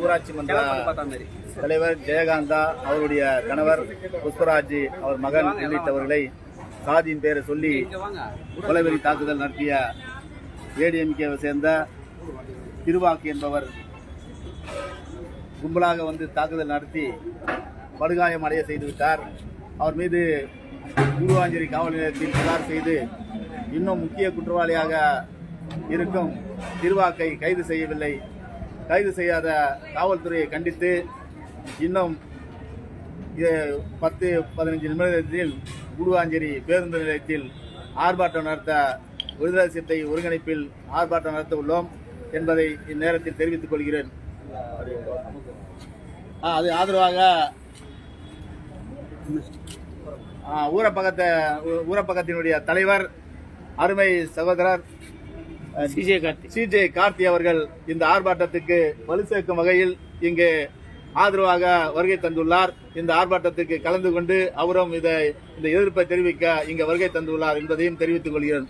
ஊராட்சி மன்ற தலைவர் ஜெயகாந்தா, அவருடைய கணவர் புஷ்பராஜ், அவர் மகன் உள்ளிட்டவர்களை சாதியின் பெயரை சொல்லி கொலைவெறி தாக்குதல் நடத்திய ஏடிஎம்கேவை சேர்ந்த திருவாக்கு என்பவர் கும்பலாக வந்து தாக்குதல் நடத்தி படுகாயம் அடைய செய்துவிட்டார். அவர் மீது கூடுவாஞ்சேரி காவல் நிலையத்தில் புகார் செய்து இன்னும் முக்கிய குற்றவாளியாக இருக்கும் திருவாக்கை கைது செய்யவில்லை. கைது செய்யாத காவல்துறையை கண்டித்து இன்னும் 10-15 நிமிடத்தில் கூடுவாஞ்சேரி பேருந்து நிலையத்தில் ஆர்ப்பாட்டம் நடத்த விடுதலை சிறுத்தை ஒருங்கிணைப்பில் ஆர்ப்பாட்டம் நடத்த உள்ளோம் என்பதை இந்நேரத்தில் தெரிவித்துக் கொள்கிறேன். அது ஆதரவாக ஊரப்பக்கத்தினுடைய தலைவர் அருமை சகோதரர் சிஜே கார்த்தி அவர்கள் இந்த ஆர்ப்பாட்டத்துக்கு வலு சேர்க்கும் வகையில் இங்கு ஆதரவாக வருகை தந்துள்ளார். இந்த ஆர்ப்பாட்டத்துக்கு கலந்து கொண்டு அவரும் இந்த எதிர்ப்பை தெரிவிக்க இங்கு வருகை தந்துள்ளார் என்பதையும் தெரிவித்துக் கொள்கிறேன்.